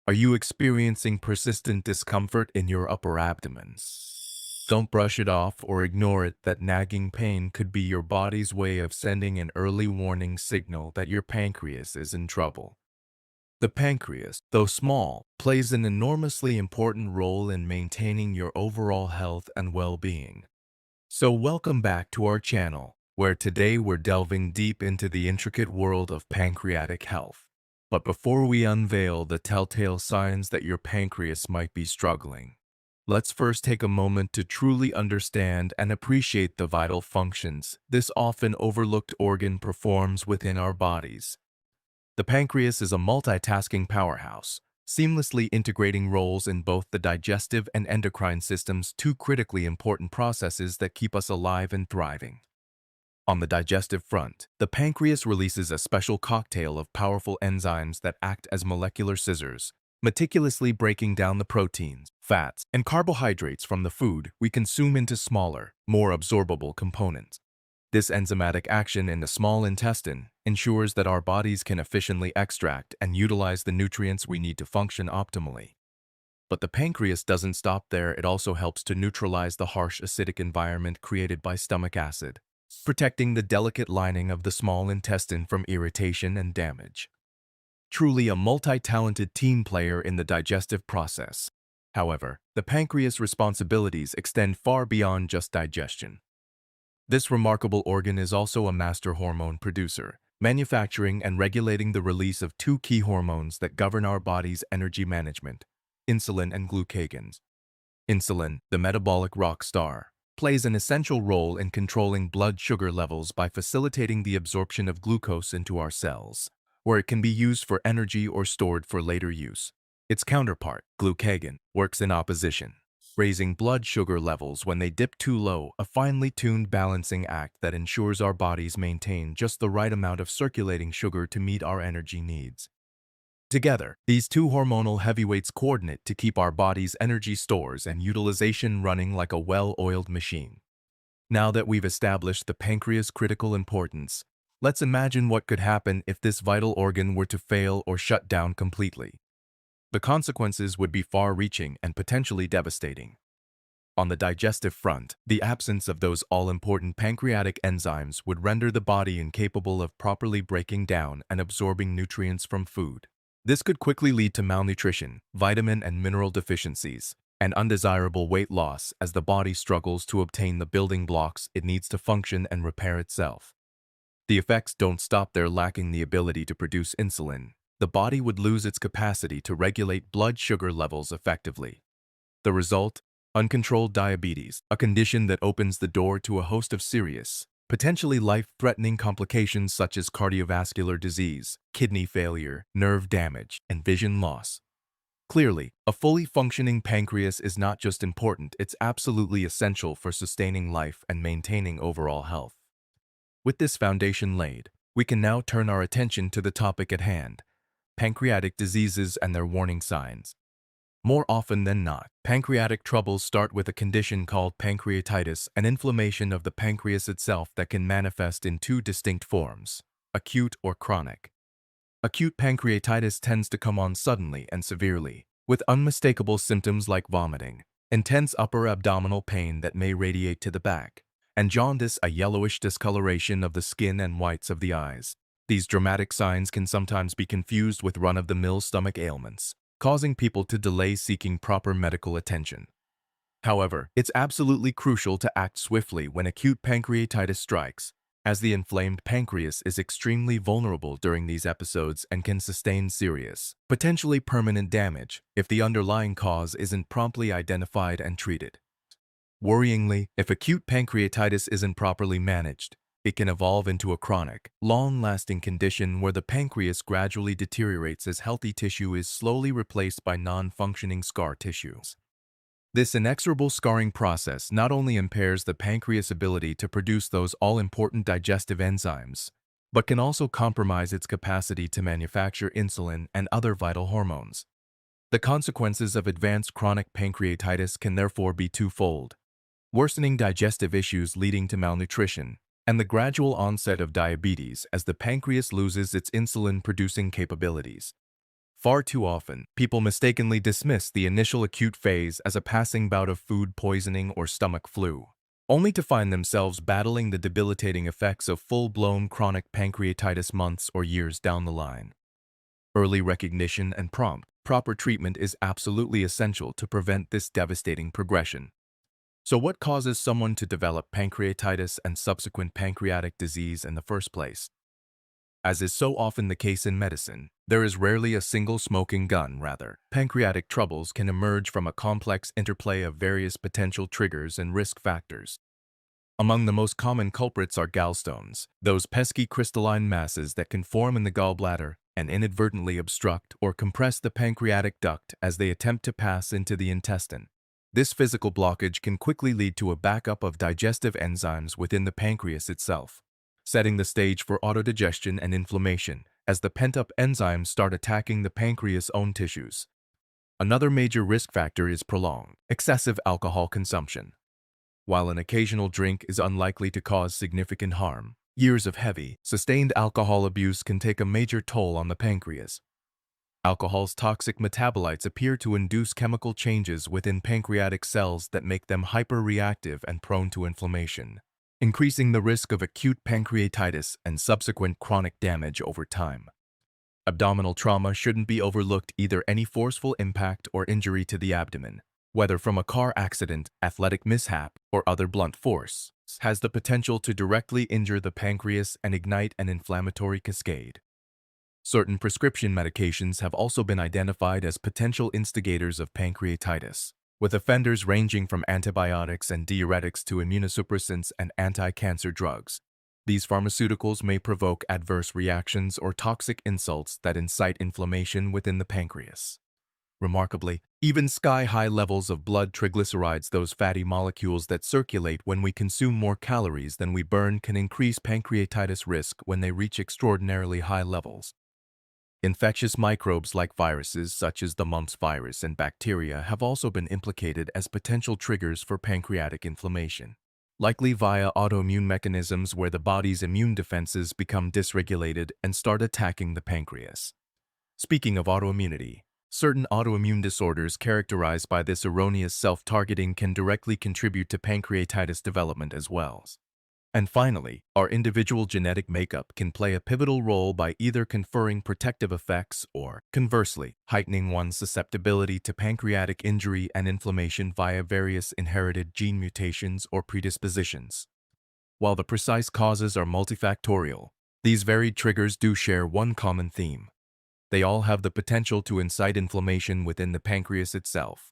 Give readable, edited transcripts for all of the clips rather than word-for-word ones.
Are you experiencing persistent discomfort in your upper abdomen? Don't brush it off or ignore it. That nagging pain could be your body's way of sending an early warning signal that your pancreas is in trouble. The pancreas, though small, plays an enormously important role in maintaining your overall health and well-being. So welcome back to our channel, where today we're delving deep into the intricate world of pancreatic health. But before we unveil the telltale signs that your pancreas might be struggling, let's first take a moment to truly understand and appreciate the vital functions this often overlooked organ performs within our bodies. The pancreas is a multitasking powerhouse, seamlessly integrating roles in both the digestive and endocrine systems, two critically important processes that keep us alive and thriving. On the digestive front, the pancreas releases a special cocktail of powerful enzymes that act as molecular scissors, meticulously breaking down the proteins, fats, and carbohydrates from the food we consume into smaller, more absorbable components. This enzymatic action in the small intestine ensures that our bodies can efficiently extract and utilize the nutrients we need to function optimally. But the pancreas doesn't stop there. It also helps to neutralize the harsh acidic environment created by stomach acid, protecting the delicate lining of the small intestine from irritation and damage. Truly a multi-talented team player in the digestive process. However, the pancreas' responsibilities extend far beyond just digestion. This remarkable organ is also a master hormone producer, manufacturing and regulating the release of two key hormones that govern our body's energy management: insulin and glucagon. Insulin, the metabolic rock star, plays an essential role in controlling blood sugar levels by facilitating the absorption of glucose into our cells, where it can be used for energy or stored for later use. Its counterpart, glucagon, works in opposition, raising blood sugar levels when they dip too low, a finely tuned balancing act that ensures our bodies maintain just the right amount of circulating sugar to meet our energy needs. Together, these two hormonal heavyweights coordinate to keep our body's energy stores and utilization running like a well-oiled machine. Now that we've established the pancreas' critical importance, let's imagine what could happen if this vital organ were to fail or shut down completely. The consequences would be far-reaching and potentially devastating. On the digestive front, the absence of those all-important pancreatic enzymes would render the body incapable of properly breaking down and absorbing nutrients from food. This could quickly lead to malnutrition, vitamin and mineral deficiencies, and undesirable weight loss as the body struggles to obtain the building blocks it needs to function and repair itself. The effects don't stop there. Lacking the ability to produce insulin, the body would lose its capacity to regulate blood sugar levels effectively. The result? Uncontrolled diabetes, a condition that opens the door to a host of serious, potentially life-threatening complications such as cardiovascular disease, kidney failure, nerve damage, and vision loss. Clearly, a fully functioning pancreas is not just important, it's absolutely essential for sustaining life and maintaining overall health. With this foundation laid, we can now turn our attention to the topic at hand: pancreatic diseases and their warning signs. More often than not, pancreatic troubles start with a condition called pancreatitis, an inflammation of the pancreas itself that can manifest in two distinct forms: acute or chronic. Acute pancreatitis tends to come on suddenly and severely, with unmistakable symptoms like vomiting, intense upper abdominal pain that may radiate to the back, and jaundice, a yellowish discoloration of the skin and whites of the eyes. These dramatic signs can sometimes be confused with run-of-the-mill stomach ailments, causing people to delay seeking proper medical attention. However, it's absolutely crucial to act swiftly when acute pancreatitis strikes, as the inflamed pancreas is extremely vulnerable during these episodes and can sustain serious, potentially permanent damage if the underlying cause isn't promptly identified and treated. Worryingly, if acute pancreatitis isn't properly managed, it can evolve into a chronic, long-lasting condition where the pancreas gradually deteriorates as healthy tissue is slowly replaced by non-functioning scar tissues. This inexorable scarring process not only impairs the pancreas' ability to produce those all-important digestive enzymes, but can also compromise its capacity to manufacture insulin and other vital hormones. The consequences of advanced chronic pancreatitis can therefore be twofold: worsening digestive issues leading to malnutrition, and the gradual onset of diabetes as the pancreas loses its insulin-producing capabilities. Far too often, people mistakenly dismiss the initial acute phase as a passing bout of food poisoning or stomach flu, only to find themselves battling the debilitating effects of full-blown chronic pancreatitis months or years down the line. Early recognition and proper treatment is absolutely essential to prevent this devastating progression. So what causes someone to develop pancreatitis and subsequent pancreatic disease in the first place? As is so often the case in medicine, there is rarely a single smoking gun, rather. Pancreatic troubles can emerge from a complex interplay of various potential triggers and risk factors. Among the most common culprits are gallstones, those pesky crystalline masses that can form in the gallbladder and inadvertently obstruct or compress the pancreatic duct as they attempt to pass into the intestine. This physical blockage can quickly lead to a backup of digestive enzymes within the pancreas itself, setting the stage for autodigestion and inflammation as the pent-up enzymes start attacking the pancreas' own tissues. Another major risk factor is prolonged, excessive alcohol consumption. While an occasional drink is unlikely to cause significant harm, years of heavy, sustained alcohol abuse can take a major toll on the pancreas. Alcohol's toxic metabolites appear to induce chemical changes within pancreatic cells that make them hyperreactive and prone to inflammation, increasing the risk of acute pancreatitis and subsequent chronic damage over time. Abdominal trauma shouldn't be overlooked either. Any forceful impact or injury to the abdomen, whether from a car accident, athletic mishap, or other blunt force, has the potential to directly injure the pancreas and ignite an inflammatory cascade. Certain prescription medications have also been identified as potential instigators of pancreatitis, with offenders ranging from antibiotics and diuretics to immunosuppressants and anti-cancer drugs. These pharmaceuticals may provoke adverse reactions or toxic insults that incite inflammation within the pancreas. Remarkably, even sky-high levels of blood triglycerides, those fatty molecules that circulate when we consume more calories than we burn, can increase pancreatitis risk when they reach extraordinarily high levels. Infectious microbes like viruses such as the mumps virus and bacteria have also been implicated as potential triggers for pancreatic inflammation, likely via autoimmune mechanisms where the body's immune defenses become dysregulated and start attacking the pancreas. Speaking of autoimmunity, certain autoimmune disorders characterized by this erroneous self-targeting can directly contribute to pancreatitis development as well. And finally, our individual genetic makeup can play a pivotal role by either conferring protective effects or, conversely, heightening one's susceptibility to pancreatic injury and inflammation via various inherited gene mutations or predispositions. While the precise causes are multifactorial, these varied triggers do share one common theme. They all have the potential to incite inflammation within the pancreas itself.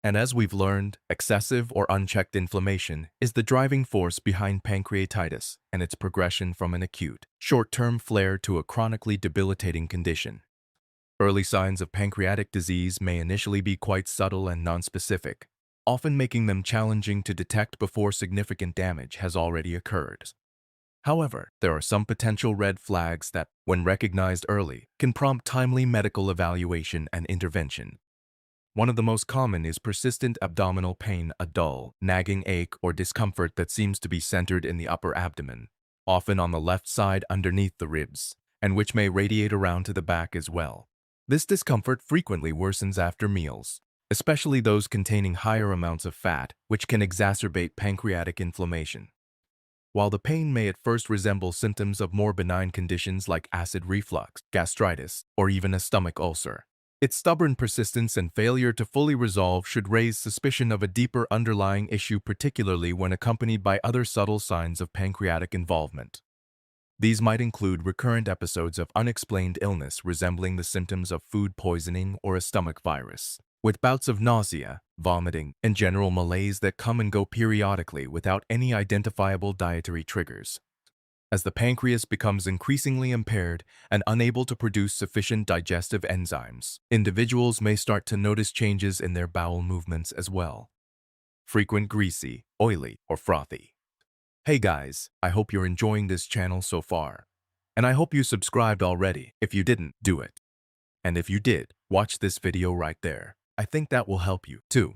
And as we've learned, excessive or unchecked inflammation is the driving force behind pancreatitis and its progression from an acute, short-term flare to a chronically debilitating condition. Early signs of pancreatic disease may initially be quite subtle and nonspecific, often making them challenging to detect before significant damage has already occurred. However, there are some potential red flags that, when recognized early, can prompt timely medical evaluation and intervention. One of the most common is persistent abdominal pain, a dull, nagging ache or discomfort that seems to be centered in the upper abdomen, often on the left side underneath the ribs, and which may radiate around to the back as well. This discomfort frequently worsens after meals, especially those containing higher amounts of fat, which can exacerbate pancreatic inflammation. While the pain may at first resemble symptoms of more benign conditions like acid reflux, gastritis, or even a stomach ulcer, its stubborn persistence and failure to fully resolve should raise suspicion of a deeper underlying issue, particularly when accompanied by other subtle signs of pancreatic involvement. These might include recurrent episodes of unexplained illness resembling the symptoms of food poisoning or a stomach virus, with bouts of nausea, vomiting, and general malaise that come and go periodically without any identifiable dietary triggers. As the pancreas becomes increasingly impaired and unable to produce sufficient digestive enzymes, individuals may start to notice changes in their bowel movements as well. Frequent greasy, oily, or frothy. Hey guys, I hope you're enjoying this channel so far. And I hope you subscribed already. If you didn't, do it. And if you did, watch this video right there. I think that will help you too.